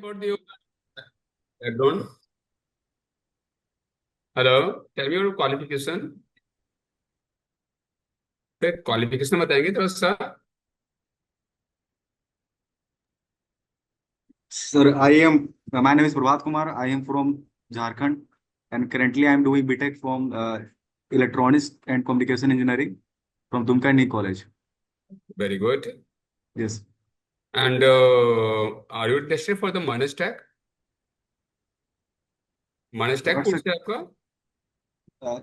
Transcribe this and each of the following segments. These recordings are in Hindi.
about the background. Hello, tell me your qualification. फिर क्वालिफिकेशन बताएंगे थोड़ा सा. Sir, my name is Prabhat Kumar. I am from Jharkhand, and currently I am doing BTech from Electronics and Communication Engineering from Tumkani College. Very good. Yes. And are you interested for the Manestack? Manestack What, course sir? है आपका?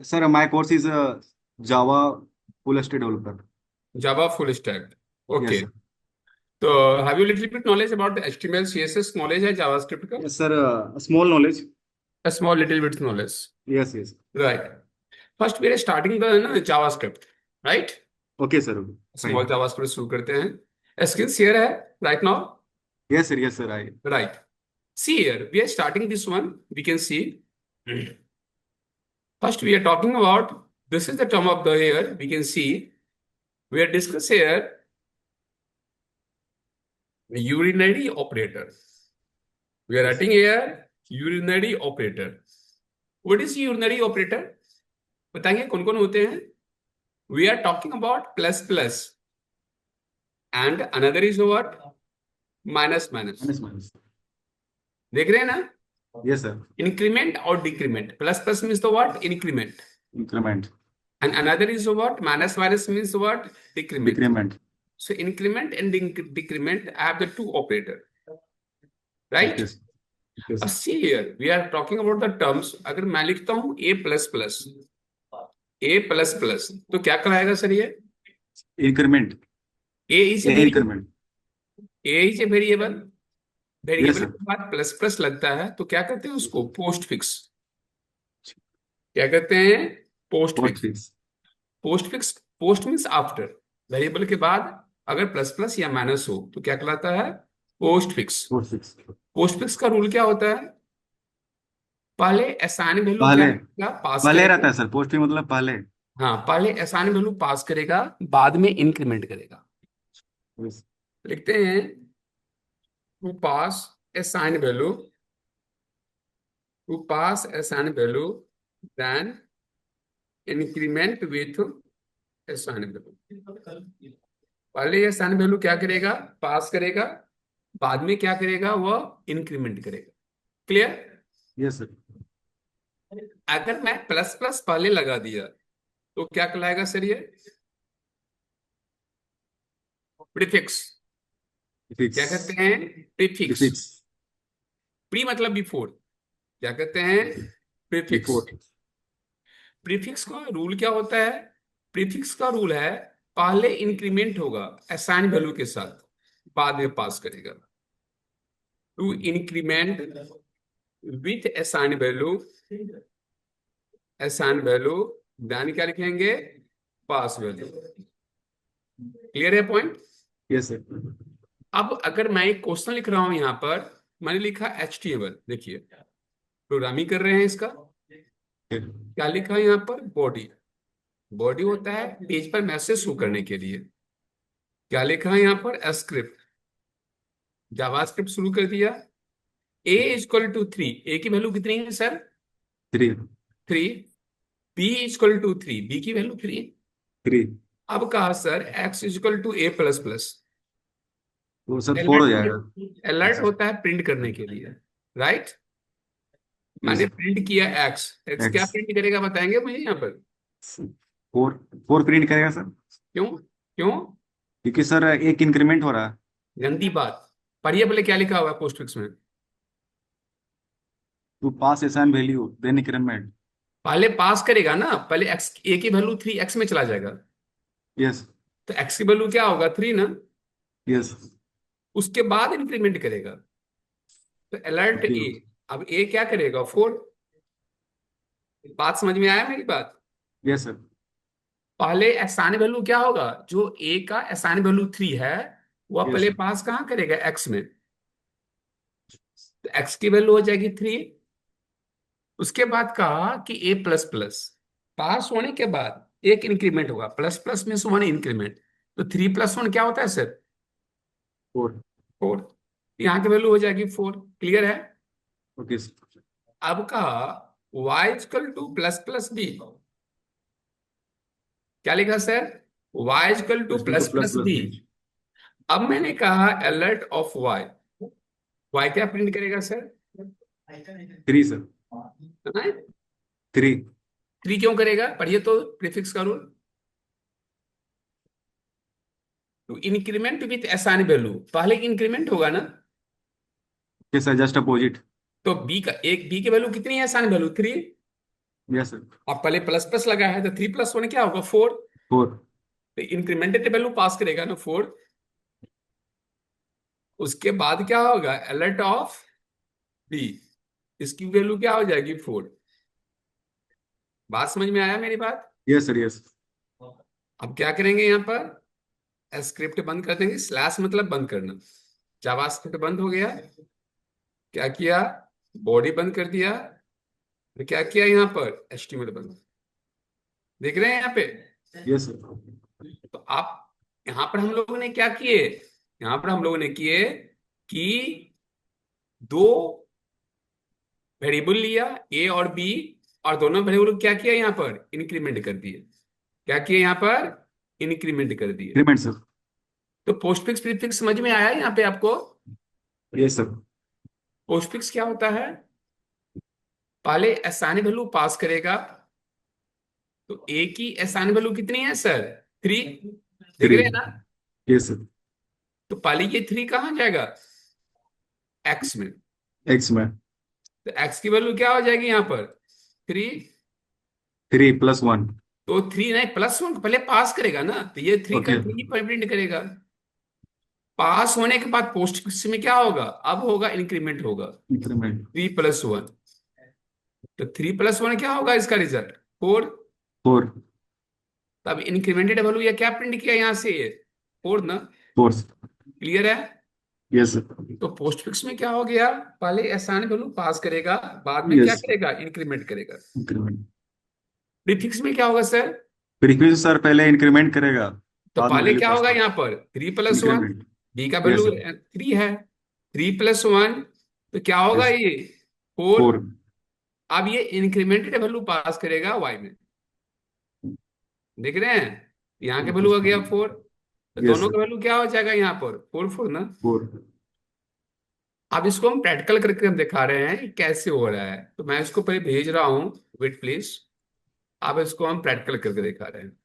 Sir, my course is Java full stack developer. Java full stack. Yes, Okay. sir. So have you little bit knowledge about the HTML, CSS knowledge है JavaScript का? Yes, sir. Small knowledge. A small little bit knowledge. Yes, yes. Right. First we are starting the ना JavaScript, right? Okay, sir. Okay. Small Fine. JavaScript शुरू करते हैं. Skills here है right now. Yes, sir. Yes, sir. Right. See here, we are starting this one. We can see. First, we are talking about this is the term of the year. We can see we are discussing here urinary operator. We are writing here urinary operator. What is urinary operator? बताएंगे कौन कौन होते हैं? We are talking about plus plus, and another is what? Minus minus. Minus. देख रहे हैं ना? Yes, sir. Increment or decrement. Plus plus means the what? Increment. Increment. And another is what? Minus minus means what? Decrement. Decrement. So increment and decrement have the two operator, right? Yes. Yes. See here, we are talking about the terms. अगर मैं लिखता हूँ a plus plus, तो क्या कहलाएगा सर ये? Increment. A is a Increment. A is a variable. Yes, variable sir. के बाद प्लस प्लस लगता है तो क्या कहते हैं उसको? Post fix. क्या कहते हैं? Post fix. Postfix. Post fix. Post means after. Variable के बाद अगर प्लस प्लस या माइनस हो तो क्या कहलाता है? Post fix. Postfix. Post fix का रूल क्या होता है? पहले असाइन वैल्यू क्या पहले करेगा? पास पहले करेगा. रहता है सर, पोस्ट मतलब पहले. हाँ, पहले असाइन वैल्यू पास करेगा, बाद में इंक्रीमेंट करेगा. Yes. लिखते हैं to pass assign value, then increment with assign value. पहले असाइन वैल्यू क्या करेगा? पास करेगा, बाद में क्या करेगा? वह इंक्रीमेंट करेगा. क्लियर? Yes, sir. अगर मैं प्लस प्लस पहले लगा दिया तो क्या कहलाएगा सर ये? प्रीफिक्स. Fix. क्या कहते हैं? प्रीफिक्स. Prefix. प्री मतलब बिफोर. क्या कहते हैं? प्रीफिक्स. Before. प्रीफिक्स का रूल क्या होता है? प्रीफिक्स का रूल है पहले इंक्रीमेंट होगा असाइन वैल्यू के साथ, बाद में पास करेगा. To increment with assign value, then क्या लिखेंगे? Pass value. क्लियर है पॉइंट? Yes, sir. अब अगर मैं एक क्वेश्चन लिख रहा हूं यहां पर, मैंने लिखा HTML. देखिए प्रोग्रामिंग कर रहे हैं इसका. क्या लिखा है यहां पर? बॉडी होता है पेज पर मैसेज शो करने के लिए. क्या लिखा है यहां पर? स्क्रिप्ट. जावास्क्रिप्ट शुरू कर दिया. a equal to 3. ए की वैल्यू कितनी है sir? 3. 3. b equal to 3. b की वैल्यू 3. 3. अब कहा sir x equal to a plus plus. वो सर 4 हो जाएगा. अलर्ट होता है प्रिंट करने के लिए, राइट? मैंने प्रिंट किया x क्या प्रिंट करेगा बताएंगे मुझे यहाँ पर? 4 प्रिंट करेगा सर. क्यों? क्योंकि सर एक इंक्रीमेंट हो रहा है. गंदी बात. पढ़िए पहले क्या लिखा हुआ है पोस्टफिक्स में. To pass assign value then increment. पहले पास करेगा ना, पहले x a की वैल्यू 3x में चला जाएगा. यस. तो x की वैल्यू क्या होगा? 3 ना. यस. उसके बाद इंक्रीमेंट करेगा. तो अलर्ट a. अब a क्या करेगा? 4. बात समझ में आया मेरी बात? Yes sir. पहले असाइन वैल्यू क्या होगा? जो a का असाइन वैल्यू 3 है वह Yes, पहले sir. पास कहाँ करेगा? x में. तो x की वैल्यू हो जाएगी 3. उसके बाद कहा कि a प्लस प्लस. पास होने के बाद एक इंक्रीमेंट होगा. Plus plus means 1 increment. तो 3 + 1 क्या होता है सर? 4. 4. यहाँ की वैल्यू हो जाएगी 4। क्लियर है? Okay sir. अब कहा y equal to plus plus B. क्या लिखा sir? y equal to equal to plus plus plus plus B. B. अब मैंने कहा अलर्ट ऑफ y क्या प्रिंट करेगा सर? 3 सर। 3। 3 क्यों करेगा? पढ़िए तो प्रीफिक्स का rule. To increment with assign value, पहले इंक्रीमेंट होगा ना। Okay sir, just opposite. तो बी का एक बी की वैल्यू कितनी है? Assign value 3। Yes sir. अब पहले प्लस प्लस लगा है तो 3 प्लस 1 क्या होगा? 4। 4। तो इंक्रीमेंटेड वैल्यू पास करेगा ना 4। उसके बाद क्या होगा? अलर्ट ऑफ बी, इसकी वैल्यू क्या हो जाएगी? 4। बात समझ में आया मेरी बात? Yes sir, yes. अब क्या करेंगे यहाँ पर? स्क्रिप्ट बंद कर देंगे। स्लैश मतलब बंद करना। जावास्क्रिप्ट बंद हो गया। क्या किया? बॉडी बंद कर दिया। तो क्या किया यहाँ पर? एचटीएमएल बंद। देख रहे हैं यहाँ पे? Yes sir. तो आप यहाँ पर हम लोगों ने क्या किए? यहाँ पर हम लोगों ने किए कि दो वेरिएबल लिया, ए और बी, और दोनों वेरिएबल क्या किया? यहाँ पर इंक्रीमेंट कर दिए। क्या किए यहाँ पर? इंक्रीमेंट कर दिए। Increment sir. तो पोस्टफिक्स प्रीफिक्स समझ में आया यहाँ पे आपको? Yes sir. पोस्टफिक्स क्या होता है? पहले असाइन वैल्यू पास करेगा। तो ए की असाइन वैल्यू कितनी है सर? 3। देख 3। रहे हैं ना? Yes sir. तो पहले ये 3 कहाँ जाएगा? एक्स में। एक्स में। तो एक्स की वैल्यू क्या हो जाएगी यहाँ पर? 3। 3+1। तो 3 नहीं, +1 पहले पास करेगा ना, तो ये 3 का ओके। 3 पर प्रिंट करेगा। पास होने के बाद पोस्ट फिक्स में क्या होगा? अब होगा इंक्रीमेंट होगा। इंक्रीमेंट। 3+1। तो 3+1 क्या होगा इसका रिजल्ट? 4। 4। तब इंक्रीमेंटेड वैल्यू या क्या प्रिंट किया यहाँ से? 4 ना। 4। क्लियर है? Yes sir. तो पोस्ट फिक्स में क्या हो गया? पहले असाइन वैल्यू पास करेगा, बाद में क्या यस। करेगा? इंक्रीमेंट करेगा। इंक्रीमेंट। प्रीफिक्स में क्या होगा सर? प्रीफिक्स सर पहले इंक्रीमेंट करेगा, तो बाद में पहले वैल्यू क्या पास होगा करेगा। यहाँ पर? 3+1। इंक्रीमेंट। बी का यस वैल्यू सर। 3 है। 3+1 तो क्या होगा यस। ये? 4।4। अब ये इंक्रीमेंटेड वैल्यू पास करेगा वाई में। देख रहे हैं? यहाँ के वैल्यू आ गया 4। तो यस दोनों सर। का वैल्यू क्या हो जाएगा यहाँ पर? 4 4 ना। 4। अब इसको हम प्रैक्टिकल करके हम दिखा रहे हैं कि कैसे हो रहा है। तो मैं इसको पहले भेज रहा हूँ, वेट प्लीज। अब इसको हम प्रैक्टिकल करके दिखा रहे हैं।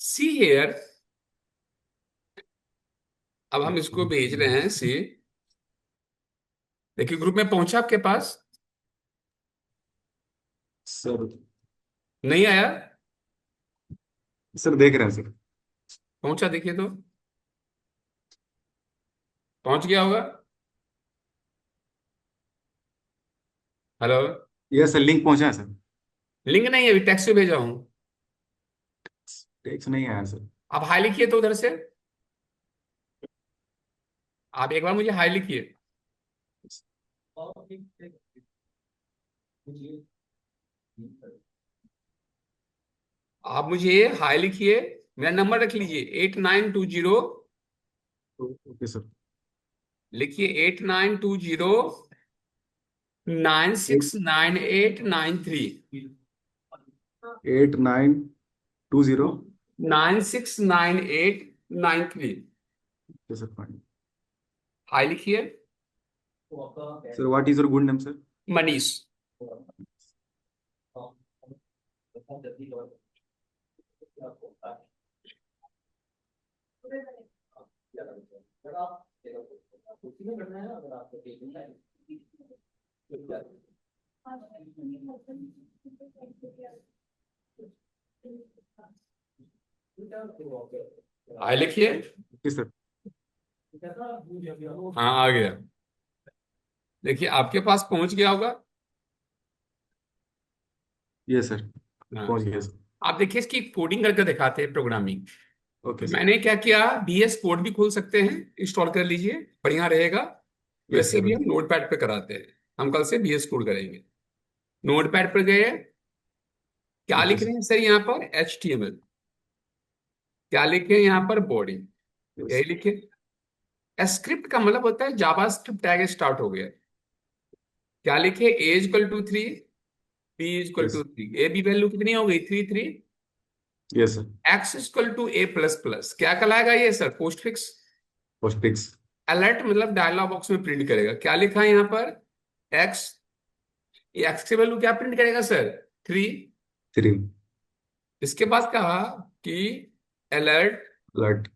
See here. अब हम इसको भेज रहे हैं। सी, देखिए ग्रुप में पहुंचा आपके पास? सर। नहीं आया? सर देख रहे हैं सर। पहुंचा देखिए तो। पहुंच गया होगा। हेलो? यस सर, लिंक पहुंचा है सर। लिंक नहीं है, अभी टेक्स्ट से भेजा हूं। टेक्स्ट नहीं आया सर। आप हाई लिखिए तो उधर से। आप एक बार मुझे हाई लिखिए। आप मुझे हाई लिखिए। मेरा नंबर रख लीजिए 8920। Okay sir. लिखिए 8920 969893। 8920। 969893। Okay sir, fine. हाई लिखिए। Sir what is your good name sir? Manish. Hi लिखिए। Okay sir. हाँ आ गया। देखिए आपके पास पहुंच गया होगा। यस सर, हाँ। पहुंच गया सर। आप देखिए इसकी कोडिंग करके दिखाते हैं, प्रोग्रामिंग। ओके तो सर। मैंने क्या किया, VS कोड भी खोल सकते हैं, इंस्टॉल कर लीजिए, बढ़िया रहेगा। यस वैसे सर। भी हम नोटपैड पे कराते हैं। हम कल से VS कोड करेंगे। नोटपैड पर गए। क्या ओके लिख रहे सर। हैं सर यहाँ पर? HTML। क्या लिखे हैं यहाँ पर? बॉडी। यस। यही लिखे। स्क्रिप्ट का मतलब होता है जावा स्क्रिप्ट आगे स्टार्ट हो गया। क्या लिखे, A equal to 3, B equal yes. To 3, A B value कितनी हो गई, 3 3। Yes sir. X equal to A plus plus, क्या कहलाएगा ये sir, post fix. Postfix. Alert मतलब डायलॉग बॉक्स में प्रिंट करेगा, क्या लिखा है यहाँ पर, एक्स। ये एक्स की वैल्यू क्या प्रिंट करेगा सर, 3। 3। इसके बाद कहा कि अलर्ट अलर्ट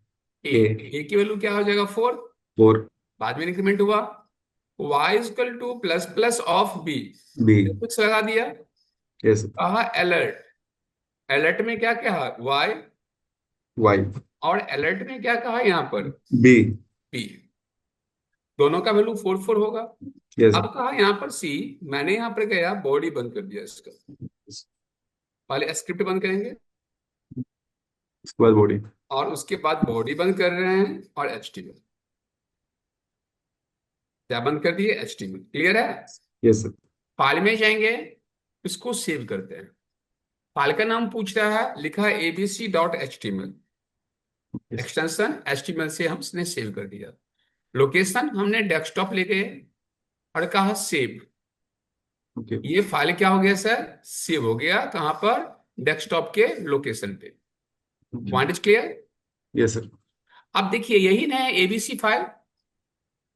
ए, ए। ए की वैल्यू क्या हो जाएगा, 4। 4। बाद में इंक्रीमेंट हुआ, y equal to plus plus of B, B. कुछ लगा दिया। यस। कहा अलर्ट, अलर्ट में क्या कहा, y, वाई। और अलर्ट में क्या कहा यहाँ पर, बी। p। दोनों का वैल्यू 4 4 होगा। यस अब कहा यहाँ पर c, मैंने यहाँ पर गया बॉडी बंद कर दिया इसका, सर। पहले स्क्रिप्ट बंद करेंगे उसके बाद बॉडी। और उसके बाद बॉडी बंद कर रहे हैं और HTML, क्या बंद कर दिए, HTML, क्लियर है। Yes sir. फाइल में जाएंगे, इसको सेव करते हैं। फाइल का नाम पूछ रहा है, लिखा है abc.html, यस। एक्सटेंशन HTML से हम इसने सेव कर दिया। लोकेशन हमने डेस्कटॉप ले गए और कहा सेव। ओके। ये फाइल क्या हो गया सर, सेव हो गया, कहाँ पर, डेस्कटॉप के लोकेशन पे। Point is clear. Yes sir. अब देखिए यही ना है ABC file,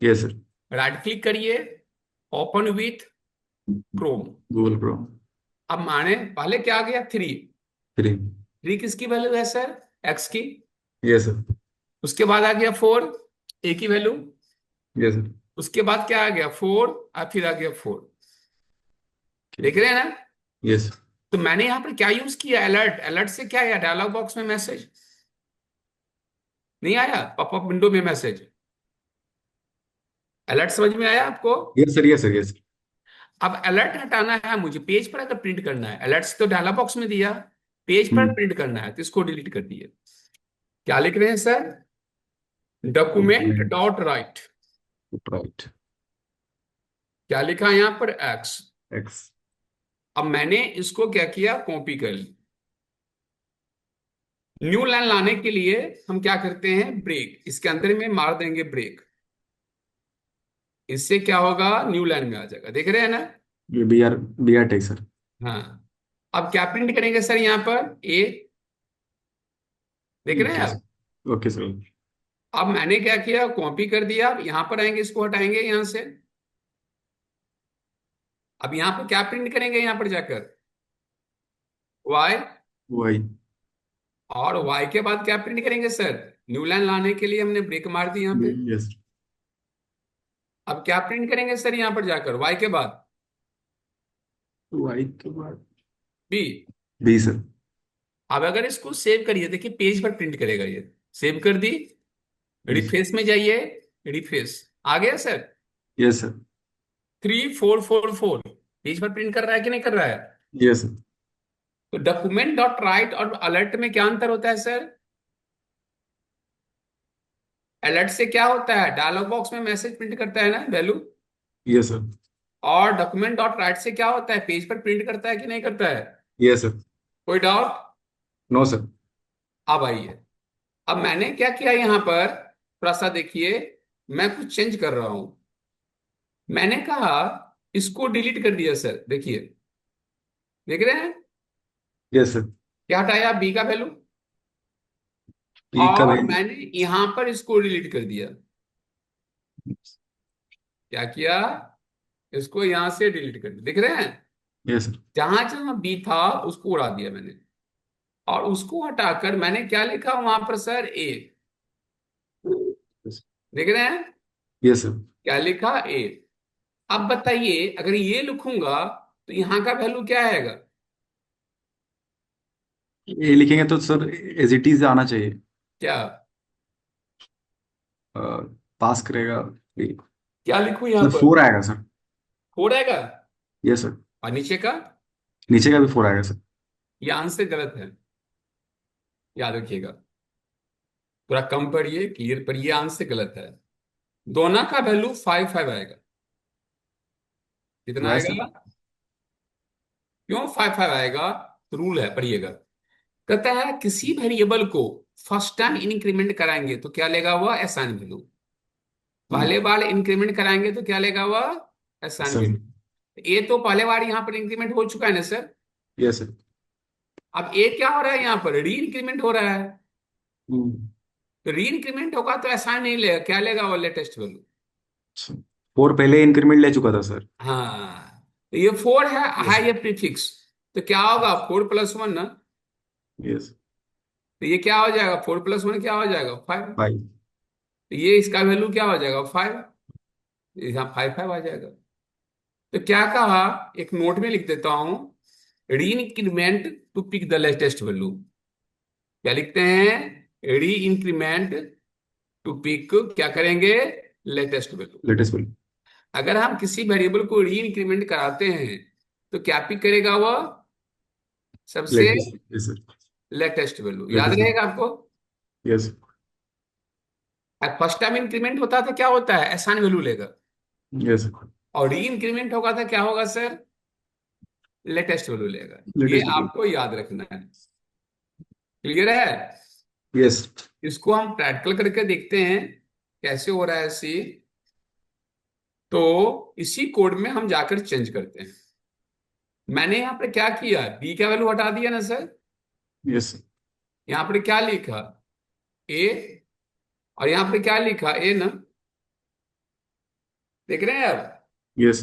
yes sir. Right click करिए, open with Chrome. Google Chrome. अब माने पहले क्या आ गया, 3। 3। 3 किसकी वैल्यू है सर, एक्स की। Yes sir. उसके बाद आ गया 4, ए की वैल्यू। Yes sir. उसके बाद क्या आ गया, 4, और फिर आ गया 4। देख रहे हैं ना। यस। तो मैंने यहां पर क्या यूज किया, अलर्ट। अलर्ट से क्या आया, डायलॉग बॉक्स में मैसेज नहीं आया, पॉपअप विंडो में मैसेज। अलर्ट समझ में आया आपको। Yes sir. Yes sir. Yes. अब अलर्ट हटाना है मुझे, पेज पर अगर प्रिंट करना है, अलर्ट से तो डायलॉग बॉक्स में दिया, पेज पर प्रिंट करना है तो इसको डिलीट कर दिए। क्या लिख रहे हैं sir, document dot right, right. क्या लिखा है यहाँ पर, एक्स। एक्स। अब मैंने इसको क्या किया, कॉपी कर ली। न्यू लाइन लाने के लिए हम क्या करते हैं, ब्रेक, इसके अंदर में मार देंगे ब्रेक, इससे क्या होगा, न्यू लाइन में आ जाएगा, देख रहे हैं ना। ये बी आर टेक सर। हाँ, अब क्या प्रिंट करेंगे सर यहाँ पर, ए, देख रहे हैं ओके आप। सर। Okay sir. अब मैंने क्या किया, कॉपी कर दिया, अब यहां पर आएंगे, इसको हटाएंगे यहां से। अब यहां पर क्या प्रिंट करेंगे, यहां पर जाकर वाई, वाई। और वाई के बाद क्या प्रिंट करेंगे सर, न्यू लाइन लाने के लिए हमने ब्रेक मार दी यहां पे। यस। अब क्या प्रिंट करेंगे सर यहां पर जाकर, वाई के बाद वाई के बाद बी। B sir. अब अगर इसको सेव करिए, देखिए पेज पर प्रिंट करेगा ये, सेव कर दी, रिफ्रेश में जाइए, रिफ्रेश, आ गया सर, यस सर। 3444 पेज पर प्रिंट कर रहा है कि नहीं कर रहा है। Yes sir. तो डॉक्यूमेंट डॉट राइट और अलर्ट में क्या अंतर होता है सर, अलर्ट से क्या होता है, डायलॉग बॉक्स में मैसेज प्रिंट करता है ना, वैल्यू। Yes sir. और डॉक्यूमेंट डॉट राइट से क्या होता है, पेज पर प्रिंट करता है कि नहीं करता है। Yes sir. कोई डाउट। No sir. अब आइए, अब मैंने क्या किया यहां पर, थोड़ा सा देखिए, मैं कुछ चेंज कर रहा हूं। मैंने कहा इसको डिलीट कर दिया सर, देखिए, देख रहे हैं, यस सर। क्या हटाया, बी का वैल्यू, पी का और वैल्यू। मैंने यहां पर इसको डिलीट कर दिया। क्या किया, इसको यहां से डिलीट कर दिया, देख रहे हैं। Yes sir. जहां जहां बी था उसको उड़ा दिया मैंने, और उसको हटाकर मैंने क्या लिखा वहां पर सर, ए, देख रहे हैं, यस सर। क्या लिखा, ए। अब बताइए अगर ये लिखूंगा तो यहां का वैल्यू क्या आएगा, ये लिखेंगे तो सर एज इट इज आना चाहिए। क्या, पास करेगा। क्या लिखूं यहां सर पर, 4 आएगा सर। 4 आएगा, यस सर। और नीचे का, नीचे का भी 4 आएगा सर। ये आंसर गलत है, याद रखिएगा, पूरा कम पढ़िए, क्लियर पढ़िए, आंसर गलत है। दोनों का वैल्यू 5 5 आएगा, कितना वाई सर। आएगा, क्यों 5 5 आएगा, रूल है, पढ़िएगा। कहता है किसी वेरिएबल को फर्स्ट टाइम इंक्रीमेंट कराएंगे तो क्या लेगा हुआ, असाइन वैल्यू। पहले बार इंक्रीमेंट कराएंगे तो क्या लेगा वह, एहसान सर। वैल्यू। ए तो पहले बार यहाँ पर इंक्रीमेंट हो चुका है ना सर। Yes sir. अब ए क्या हो रहा है, यहाँ पर री इंक्रीमेंट हो रहा है। हम्म। तो री इंक्रीमेंट होगा तो एहसान नहीं लेगा, क्या लेगा वो, लेटेस्ट वैल्यू। 4 पहले इंक्रीमेंट ले चुका था सर। हाँ, तो ये 4 है यस। ये प्रीफिक्स। तो क्या होगा, 4 + 1 ना। यस। तो ये क्या हो जाएगा, 4 + 1 क्या हो जाएगा, 5। 5। तो ये इसका वैल्यू क्या हो जाएगा, 5। यहाँ 5 आ जाएगा। तो क्या कहा, एक नोट में लिख देता हूं, re increment to pick the latest value. क्या लिखते हैं, री इंक्रीमेंट टू पिक, क्या करेंगे, लेटेस्ट वैल्यू। Latest value. अगर हम किसी वेरिएबल को री इंक्रीमेंट कराते हैं तो क्या पिक करेगा वह, सबसे latest. Yes sir. Latest value, याद लेटेस्ट वैल्यू। रहेगा आपको। यस। फर्स्ट टाइम इंक्रीमेंट होता था क्या होता है, एहसान वैल्यू लेगा। Yes sir. और री इंक्रीमेंट होगा था क्या होगा सर, लेटेस्ट वैल्यू लेगा। ये लेटेस्ट वैल्यू। आपको याद रखना है। क्लियर है। यस। इसको हम प्रैक्टिकल करके देखते हैं कैसे हो रहा है सी। तो इसी कोड में हम जाकर चेंज करते हैं। मैंने यहाँ पे क्या किया, बी का वैल्यू हटा दिया ना सर। यस। यहाँ पर क्या लिखा, ए, और यहाँ पे क्या लिखा, ए ना। देख रहे हैं अब। यस।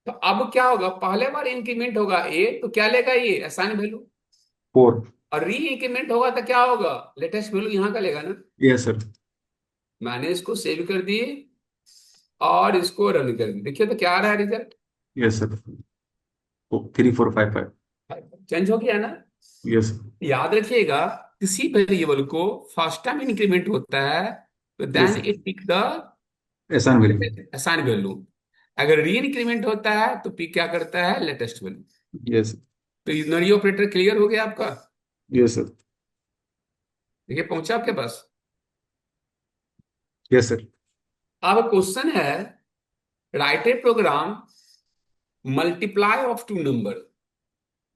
तो अब क्या होगा, पहले बार इंक्रीमेंट होगा ए तो क्या लेगा ये, आसान वैल्यू। 4। और री इंक्रीमेंट होगा तो क्या होगा, लेटेस्ट वैल्यू यहाँ का लेगा ना। Yes sir. मैंने इसको सेव कर दिए और इसको रन कर दिया, देखिए तो क्या आ रहा है रिजल्ट, यस सर। 3455। चेंज हो गया ना। यस। याद रखिएगा, किसी वेरिएबल को फर्स्ट टाइम इंक्रीमेंट होता है तो yes then sir. It pick the एहसान वैल्यू। आसान वैल्यू। अगर री इंक्रीमेंट होता है तो पिक क्या करता है, लेटेस्ट वैल्यू। यस। तो यूनरी ऑपरेटर क्लियर हो गया आपका। Yes sir. देखिए पहुंचा आपके पास। Yes sir. अब क्वेश्चन है, write a program multiply of two number,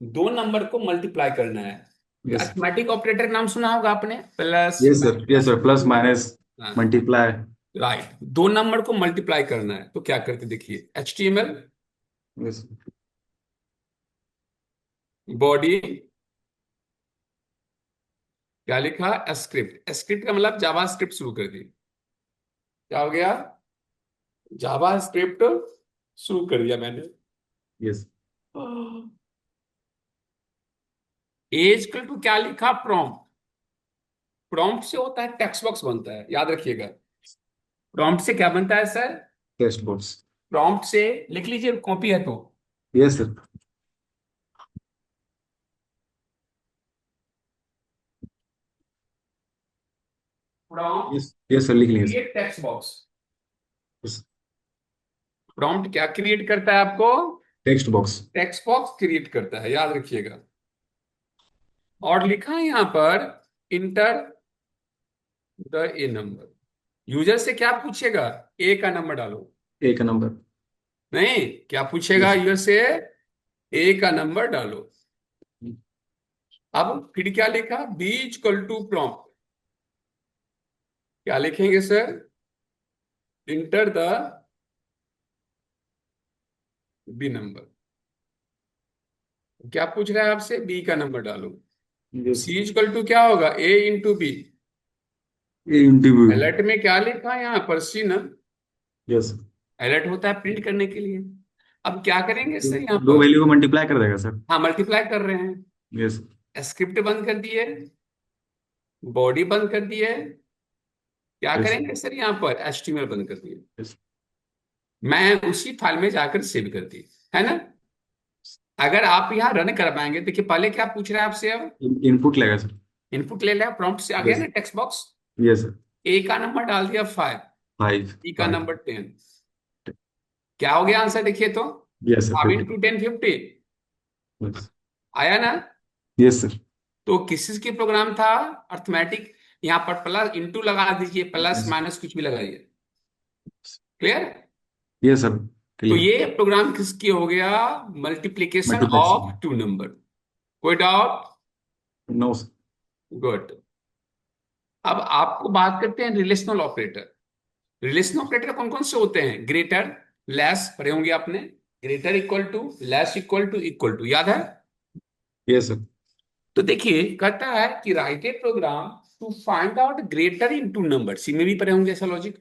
दो नंबर को मल्टीप्लाई करना है। तो यस। अरिथमेटिक ऑपरेटर का नाम सुना होगा आपने, plus yes sir. Yes sir. Plus minus हाँ, मल्टीप्लाई। राइट, दो नंबर को मल्टीप्लाई करना है तो क्या करते देखिए, HTML यस। बॉडी, क्या लिखा, स्क्रिप्ट। स्क्रिप्ट का मतलब जावा स्क्रिप्ट शुरू कर दी। क्या हो गया, जावा स्क्रिप्ट शुरू कर दिया मैंने। यस। एज इक्वल टू क्या लिखा, प्रॉम्प्ट। प्रॉम्प्ट से होता है टेक्स्ट बॉक्स बनता है, याद रखिएगा। प्रॉम्प्ट से क्या बनता है सर, टेक्स्ट बॉक्स। प्रॉम्प्ट से लिख लीजिए, कॉपी है तो। Yes sir. Prompt yes. Yes sir, लिख लिए sir. Create text box. Yes. Prompt क्या क्रिएट करता है आपको, text box. Text box create करता है, याद रखिएगा। और लिखा है यहां पर, inter the A number. User से क्या पूछेगा, ए का नंबर डालो। एक नंबर। नहीं, क्या पूछेगा यस। यूजर से, ए का नंबर डालो। अब फिर क्या लिखा, बी इक्वल टू प्रॉम्प्ट, क्या लिखेंगे sir, enter the B number. क्या पूछ रहा है आपसे, बी का नंबर डालो। यस। सी इक्वल टू क्या होगा, ए इंटू बी। ए इंटरव्यू। अलर्ट में क्या लिखा है यहाँ पर, सी ना। यस। अलर्ट होता है प्रिंट करने के लिए। अब क्या करेंगे सर यहाँ दो पर, वैल्यू को मल्टीप्लाई कर देगा सर। हाँ मल्टीप्लाई कर रहे हैं। यस। स्क्रिप्ट बंद कर दिए, बॉडी बंद कर दिए, क्या यस। करेंगे सर यहाँ पर, HTML बंद कर दिए। यस। मैं उसी फाइल में जाकर सेव कर दी, है ना। अगर आप यहाँ रन कर पाएंगे, देखिए पहले क्या पूछ रहा है आपसे, अब इनपुट लेगा सर। इनपुट ले लिया, प्रॉम्प्ट से आ गया यस। ना text box. Yes sir. A का नंबर डाल दिया 5, 5। बी का 5। नंबर 10। क्या हो गया आंसर, देखिए तो, यस सर। 5 50। Into 10 50, yes. आया ना। Yes sir. तो किस चीज की प्रोग्राम था, अर्थमेटिक। यहाँ पर प्लस इंटू लगा दीजिए, प्लस यस। माइनस कुछ भी लगाइए। क्लियर। Yes sir. तो क्लियर। ये प्रोग्राम किसकी हो गया, multiplication multiplexing. Of two number. कोई डाउट, नो सर। गुड। अब आपको बात करते हैं रिलेशनल ऑपरेटर। रिलेशन ऑपरेटर कौन कौन से होते हैं? ग्रेटर, लेस पढ़े होंगे आपने, greater equal to, less equal to, याद है? Yes sir. तो देखिए कहता है कि write a program to find out greater in two number, C में भी पढ़े होंगे ऐसा लॉजिक।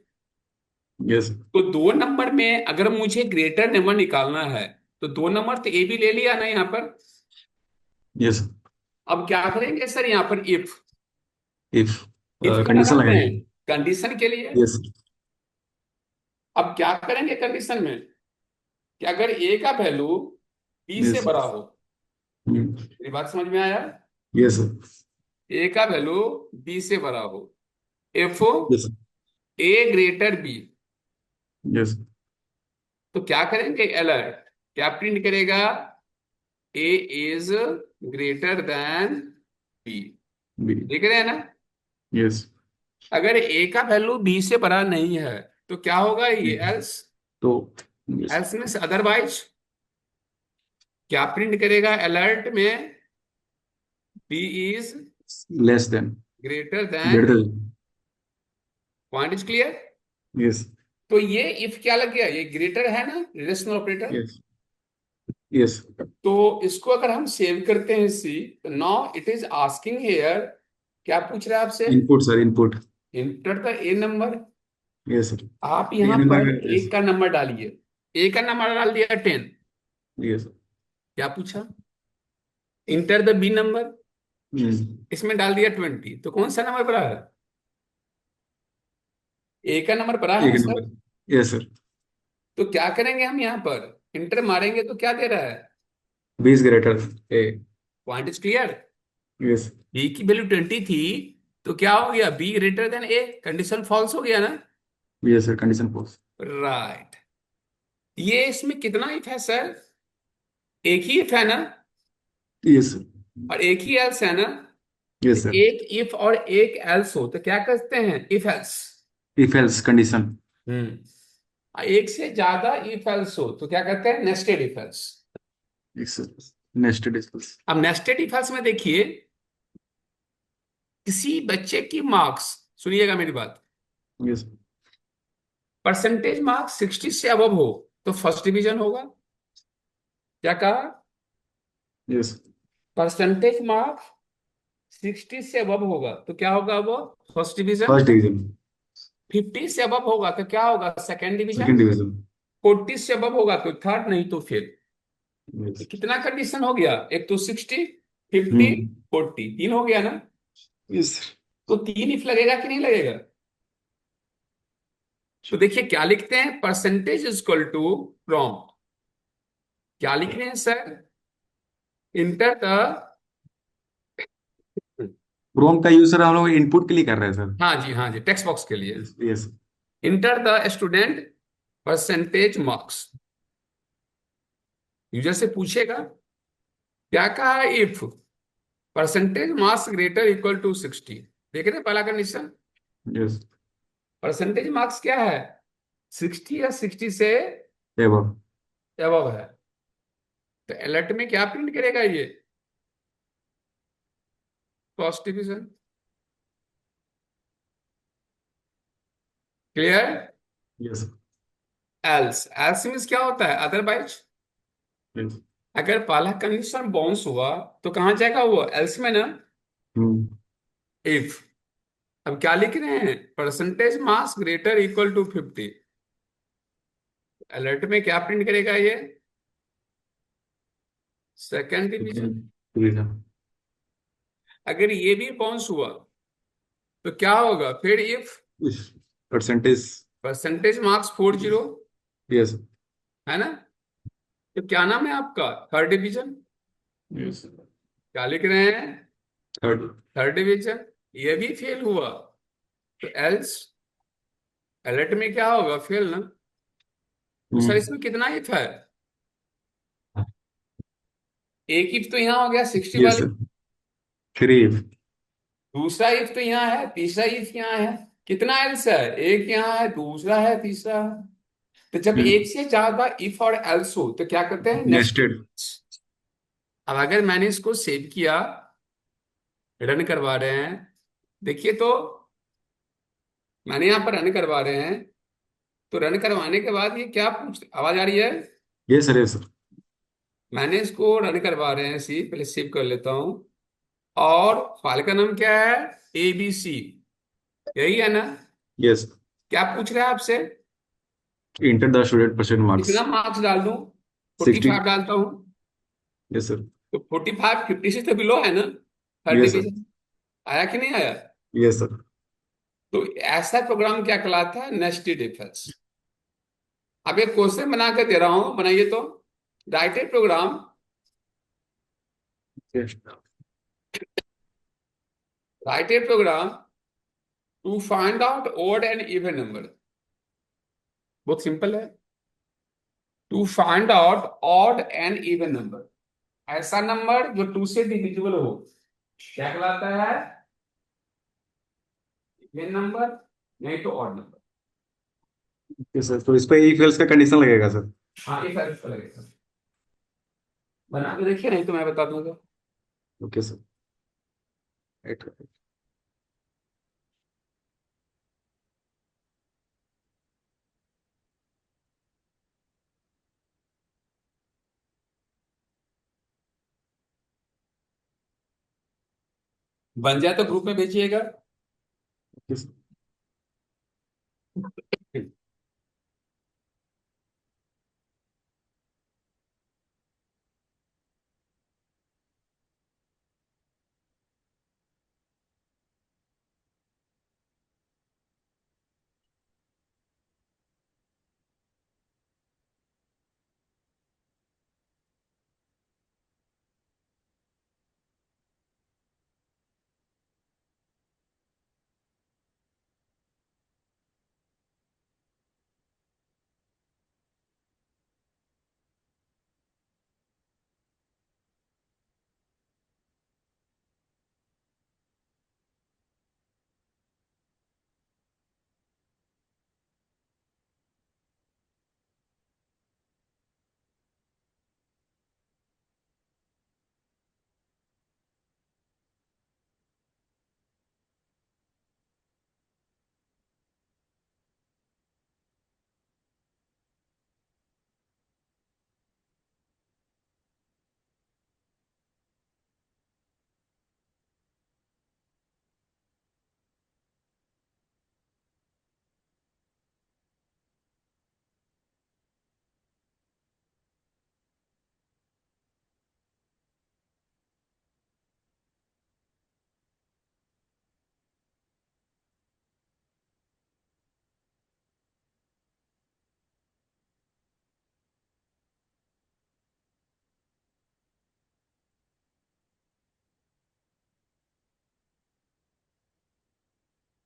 यस। तो दो नंबर में अगर मुझे ग्रेटर नंबर निकालना है, तो दो नंबर तो ए भी ले लिया ना यहाँ पर। यस। अब क्या करेंगे सर यहाँ पर? इफ इफ क्यों कंडीशन लगाते हैं? लगाएंगे। कंडीशन के लिए। यस। अब क्या करेंगे कंडीशन में कि अगर ए का वैल्यू बी से यस। बड़ा हो, मेरी बात समझ में आया? यस। ए का वैल्यू बी से बड़ा हो, if yes. A greater B, yes. तो क्या करेंगे? अलर्ट क्या प्रिंट करेगा? A is greater than B. B. देख रहे हैं ना? यस। अगर ए का वैल्यू बी से बड़ा नहीं है तो क्या होगा? ये एल्स। तो यस। एल्स में अदरवाइज क्या प्रिंट करेगा अलर्ट में? B is less than. Greater than. Greater. Point is clear? Yes. तो ये इफ क्या लग गया? ये ग्रेटर है ना, रिलेशनल ऑपरेटर। यस। यस। तो इसको अगर हम सेव करते हैं सी, तो now it is asking here, क्या पूछ रहा है आपसे? Input sir, input. Inter the A number. Yes sir. आप ए यहां नंबर पर में। एक का नंबर डालिए। ए का नंबर डाल दिया 10। यस। क्या पूछा? Enter the B number. Yes. इसमें डाल दिया 20, तो कौन सा नंबर पड़ा है? ए का नंबर पड़ा है एक ना सर। नंबर। Yes sir. तो क्या करेंगे हम यहाँ पर? इंटर मारेंगे तो क्या दे रहा है? 20 greater A. Point is clear? Yes. B की वैल्यू 20 थी, तो क्या हो गया? B greater than A, condition false हो गया ना। Yes sir, condition false. Right. ये इसमें कितना इफ है सर? एक ही इफ है ना, यस सर। और एक ही एल्स है ना। तो यस सर। एक इफ और एक एल्स हो तो क्या करते हैं? If else. If else condition. एक से ज्यादा इफ एल्स हो तो क्या करते हैं? Nested if else. Yes sir. Nested if else. अब नेस्टेड इफ एल्स में देखिए, किसी बच्चे की मार्क्स, सुनिएगा मेरी बात, यस। परसेंटेज मार्क्स 60 से अबव हो तो फर्स्ट डिवीजन होगा। क्या कहा? यस। परसेंटेज मार्क्स 60 से अबव होगा तो क्या होगा? वो फर्स्ट डिवीजन। First division. 50 से अबव होगा तो क्या होगा? Second second division. डिवीजन। 40 से अबव होगा तो थर्ड, नहीं तो फिर। यस। कितना कंडीशन हो गया? एक तो 60, 50, हम्म। 40, तीन हो गया ना। Yes sir. तो तीन इफ लगेगा कि नहीं लगेगा? तो देखिए क्या लिखते हैं? Percentage is equal to prompt, क्या लिख रहे हैं सर? इंटर द, प्रोम का यूज सर हम लोग इनपुट के लिए कर रहे हैं सर। हाँ जी हाँ जी, टेक्स्ट बॉक्स के लिए। Yes. Yes. Enter the student percentage marks. User से पूछेगा, क्या कहा? If percentage marks greater equal to 60। देख रहे हैं पहला कंडीशन। यस। परसेंटेज मार्क्स क्या है? 60 या 60 से एबव। अबव है। तो अलर्ट में क्या प्रिंट करेगा ये? First division. Clear? Yes. Else, else means क्या होता है? अदरवाइज। यस। अगर पहला कंडीशन बाउंस हुआ तो कहां जाएगा वो? एल्स में ना। हम्म। इफ, अब क्या लिख रहे हैं? Percentage marks greater equal to 50। Alert में क्या प्रिंट करेगा ये? Second division. डिवीजन। अगर ये भी बाउंस हुआ तो क्या होगा फिर? If percentage. Percentage marks 40, yes. है ना। तो क्या नाम है आपका? Third division. यस। क्या लिख रहे हैं? थर्ड। Third division. ये भी फेल हुआ तो एल्स। अलर्ट में क्या होगा? फेल ना। तो सर इसमें कितना इफ है? एक इफ तो यहाँ हो गया 60 यस वाले। सर। थ्री। दूसरा इफ तो यहाँ है, तीसरा इफ यहाँ है। कितना एल्स है? एक यहाँ है, दूसरा है, तीसरा है। तो जब एक से ज्यादा इफ और एल्स हो तो क्या करते हैं? नेस्टेड। नेस्टेड। अब अगर मैंने इसको सेव किया, रन करवा रहे हैं, देखिए तो मैंने यहां पर रन करवा रहे हैं, तो रन करवाने के बाद ये क्या पूछ, आवाज आ रही है? ये सर, ये सर। मैंने इसको रन करवा रहे हैं, सी पहले सेव कर लेता हूँ। और फाइल का नाम क्या है? ABC, यही है ना? यस। क्या पूछ रहा है आपसे? Inter the student percent marks. कितना मार्क्स डाल दूं? फोर्टी 60। फाइव डालता हूँ। Yes sir. तो 45 50 से तो बिलो है ना? Third yes sir. डिवीजन। आया कि नहीं आया? Yes sir. तो ऐसा प्रोग्राम क्या कहलाता है? Nested if else. अब एक क्वेश्चन बना के दे रहा हूं, बनाइए तो। Write a program, write a program to find out odd and even number. बहुत सिंपल है। To find out odd and even number, ऐसा नंबर जो टू से डिविजिबल हो, क्या कहलाता है? इवन नंबर, नहीं तो ऑड नंबर। यस सर, तो इस पे इफ एल्स का कंडीशन लगेगा सर? हाँ, इफ एल्स का लगेगा। बना के देखिए, नहीं तो मैं बता दूंगा। Okay sir. बन जाए तो ग्रुप में भेजिएगा। Okay sir.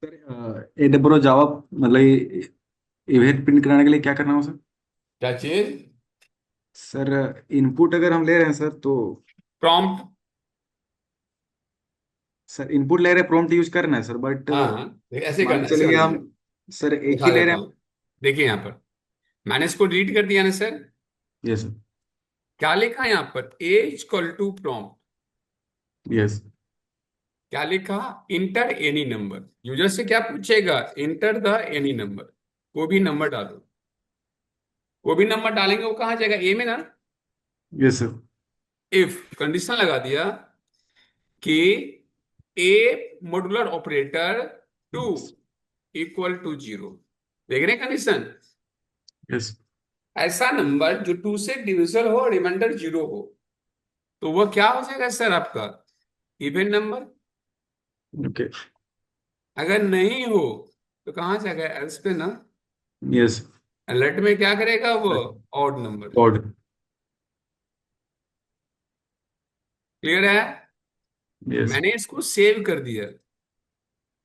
सर AWS जावा मतलब इवेंट प्रिंट कराने के लिए क्या करना हो सर? क्या चीज? सर इनपुट अगर हम ले रहे हैं सर तो, प्रॉम्प्ट। सर इनपुट ले रहे हैं, प्रॉम्प्ट यूज करना है सर, बट हाँ हाँ, ऐसे मान करना, के ऐसे चलिए बनाइए। हम सर एक ही दिखा ले देता रहे हैं। हूँ। देखिए यहाँ पर मैंने इसको डिलीट कर दिया ना सर। Yes sir. क्या लिखा है यहाँ पर? A equal to prompt. Yes. क्या लिखा? Inter any number. यूजर से क्या पूछेगा? Enter the any number. कोई भी नंबर डालो। कोई भी नंबर डालेंगे वो कहाँ जाएगा? ए में ना। Yes sir. इफ कंडीशन लगा दिया कि A modular operator two equal to zero. देख रहे हैं कंडीशन? यस। ऐसा नंबर जो टू से डिविजल हो, रिमाइंडर जीरो हो, तो वह क्या हो जाएगा सर आपका? Even number. ओके। अगर नहीं हो तो कहाँ जाएगा? एल्स पे ना। यस। अलर्ट में क्या करेगा वो? Odd number. ऑड। क्लियर है? यस। मैंने इसको सेव कर दिया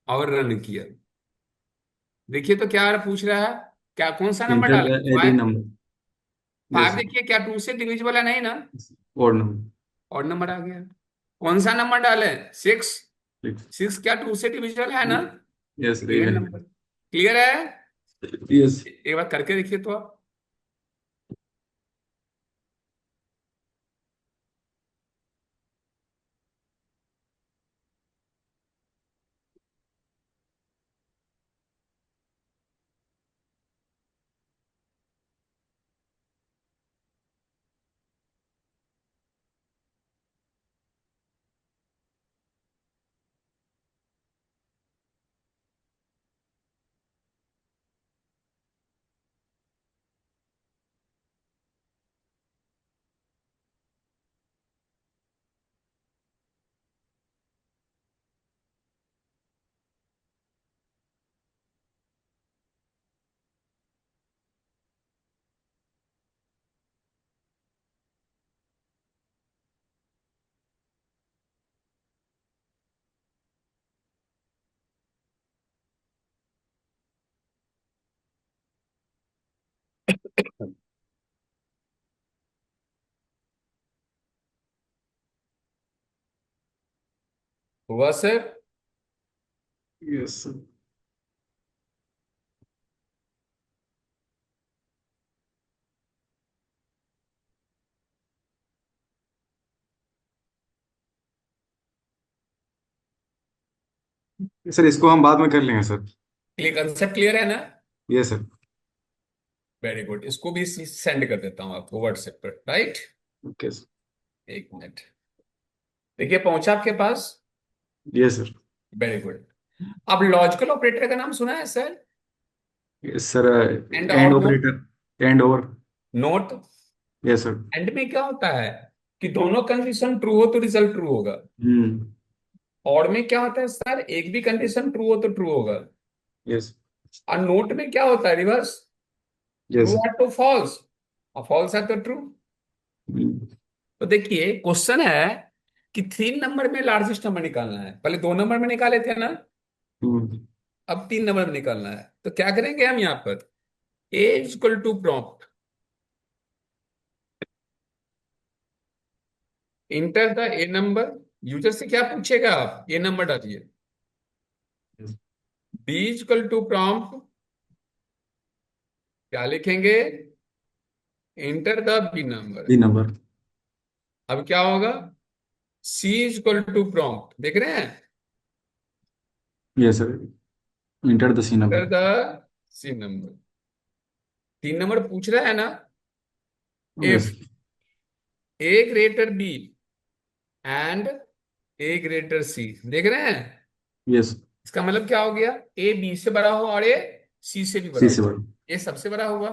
और रन किया। देखिए तो क्या पूछ रहा है? क्या कौन सा नंबर इंटर डाले? The any five. Number. Yes five sir. देखिए, क्या टू से डिविजिबल है? नहीं ना। Odd number. ऑड नंबर आ गया। कौन सा नंबर डाले? सिक्स। सिक्स। सिक्स क्या टू से डिविजिबल है ना? Yes even even. Number. Clear है? यस। एक बार करके देखिए तो आप। हुआ सर? Yes sir. सर इसको हम बाद में कर लेंगे सर। क्लियर, कंसेप्ट क्लियर है ना? Yes sir. वेरी गुड, इसको भी सेंड कर देता हूँ आपको व्हाट्सएप पर, राइट? Okay sir. एक मिनट, देखिए पहुंचा आपके पास। Yes sir. Very good. अब लॉजिकल ऑपरेटर का नाम सुना है sir? Yes sir. And and और नोट। ऑपरेटर, एंड और। नोट। Yes sir. एंड में क्या होता है कि दोनों कंडीशन ट्रू हो तो रिजल्ट ट्रू होगा। हम्म। और में क्या होता है सर, एक भी कंडीशन ट्रू हो तो ट्रू होगा। यस। और नोट में क्या होता है, रिवर्स। Yes true sir. है तो फॉल्स, और फॉल्स है तो ट्रू। हम्म। तो देखिए क्वेश्चन है कि 3 नंबर में लार्जेस्ट नंबर निकालना है। पहले 2 नंबर में निकाले थे ना, हम्म। अब 3 नंबर में निकालना है। तो क्या करेंगे हम यहाँ पर, A equal to prompt enter the A number. User से क्या पूछेगा, आप ए नंबर डालिए। बी इक्वल टू प्रॉम्प्ट क्या लिखेंगे, enter the B number. B number. अब क्या होगा, सी इक्वल टू प्रॉम्प्ट, देख रहे हैं, yes sir. Enter the C enter number. The C number. 3 number पूछ रहा है ना, yes. If A greater B and A greater C, देख रहे हैं। यस। इसका मतलब क्या हो गया, ए बी से बड़ा हो और ए सी से भी बड़ा सी हो। से बड़ा। ए सबसे बड़ा होगा।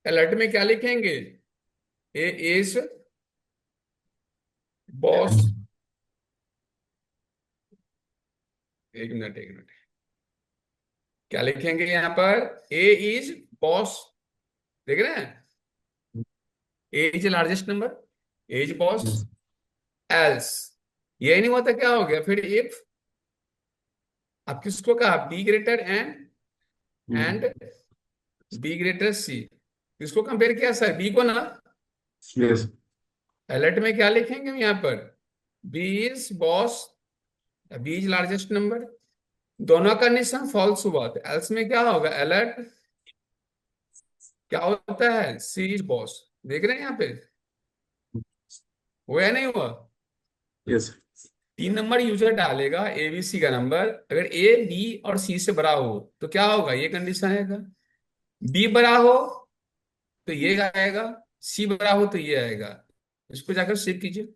अलर्ट में क्या लिखेंगे, ए इज बॉस। एक मिनट एक मिनट, क्या लिखेंगे यहाँ पर, ए इज बॉस, देख रहे हैं, A is largest number, A is boss. Yes. Else, ये नहीं होता क्या हो गया फिर, इफ। अब किसको कहा, B greater and B greater C. किसको कंपेयर किया सर, बी को ना। यस। अलर्ट में क्या लिखेंगे हम यहाँ पर, B is boss, B is largest number. दोनों कंडीशन फॉल्स हुआ तो एल्स में क्या होगा, अलर्ट क्या होता है, सी इज बॉस। देख रहे हैं यहाँ पे, हुआ या नहीं हुआ? यस। 3 नंबर यूजर डालेगा एबीसी का नंबर, अगर ए बी और सी से बड़ा हो तो क्या होगा, ये कंडीशन आएगा। बी बड़ा हो तो ये आएगा, सी बड़ा हो तो ये आएगा। इसको जाकर सेव कीजिए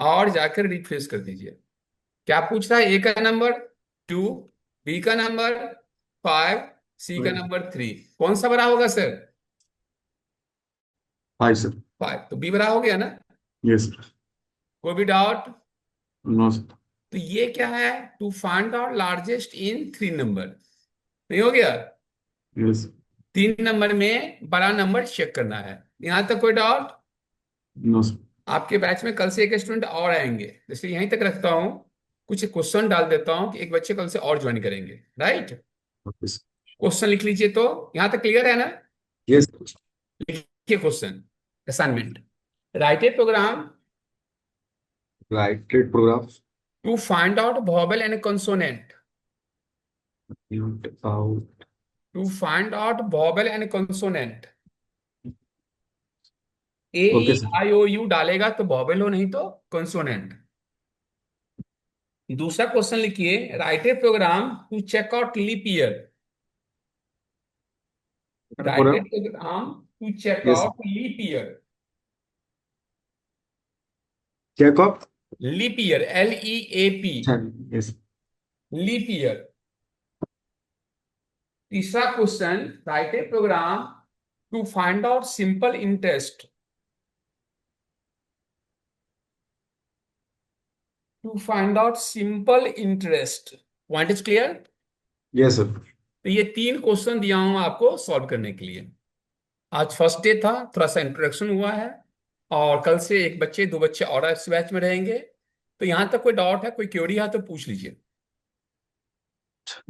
और जाकर रिफ्रेश कर दीजिए। क्या पूछ रहा है, ए का नंबर 2, बी का नंबर 5, सी का नंबर 3, कौन सा बड़ा होगा सर? 5 सर। 5, तो बी बड़ा हो गया ना। Yes sir. कोई भी डाउट? No sir. तो ये क्या है, to find out largest in 3 number, नहीं हो गया? यस। 3 नंबर में बड़ा नंबर चेक करना है। यहां तक कोई डाउट? No sir. आपके बैच में कल से एक स्टूडेंट और आएंगे, इसलिए यहीं तक रखता हूं। कुछ क्वेश्चन डाल देता हूं कि एक बच्चे कल से और ज्वाइन करेंगे, राइट? Okay sir. क्वेश्चन लिख लीजिए, तो यहां तक क्लियर है ना? यस। लिखिए question, assignment. Write a program writed program. To find out vowel and consonant. Out. To find out vowel and consonant. A E okay sir. I O U डालेगा तो वोवेल हो, नहीं तो कंसोनेंट। दूसरा क्वेश्चन लिखिए, write a program to check out leap year. Write a program. Program to check yes. Out leap year. Check of. Leap year, LEAP, अच्छा। यस। Leap year. तीसरा question, write a program to find out simple interest. To find out simple interest. Point is clear? Yes sir. तो ये 3 क्वेश्चन दिया हूं आपको सॉल्व करने के लिए। आज फर्स्ट डे था, थोड़ा सा इंट्रोडक्शन हुआ है, और कल से एक बच्चे 2 बच्चे और इस बैच में रहेंगे। तो यहां तक कोई डाउट है, कोई क्वेरी है तो पूछ लीजिए।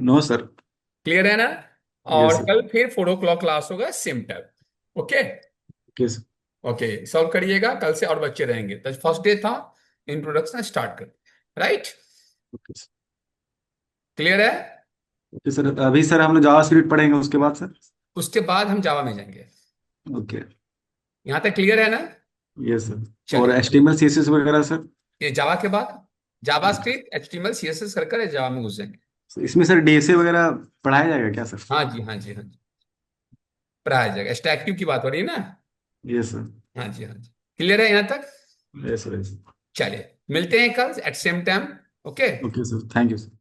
No sir. क्लियर है ना? यस और सर। कल फिर 4 o'clock क्लास होगा same time. Okay. Okay sir. Okay, solve करिएगा कल से, और बच्चे रहेंगे। तो फर्स्ट डे था, इंट्रोडक्शन स्टार्ट कर। राइट। Okay sir. क्लियर है? ओके सर, अभी सर हम लोग जावास्क्रिप्ट पढ़ेंगे उसके बाद सर। उसके बाद हम जावा में जाएंगे। ओके। यहां तक क्लियर है ना? यस सर, और चलिए। HTML CSS वगैरह सर। ये जावा के बाद जावा स्क्रिप्ट, एचटीएमएल, सीएसएस कर कर जावा में घुस जाएंगे। इसमें सर DSA वगैरह पढ़ाया जाएगा क्या सर? हाँ जी, हाँ जी, हाँ जी, पढ़ाया जाएगा। स्टैटिक की बात हो रही है ना? Yes sir. हाँ जी, हाँ जी। क्लियर है यहाँ तक? Yes sir. चलिए, मिलते हैं कल at same time. Okay. Okay sir, thank you sir.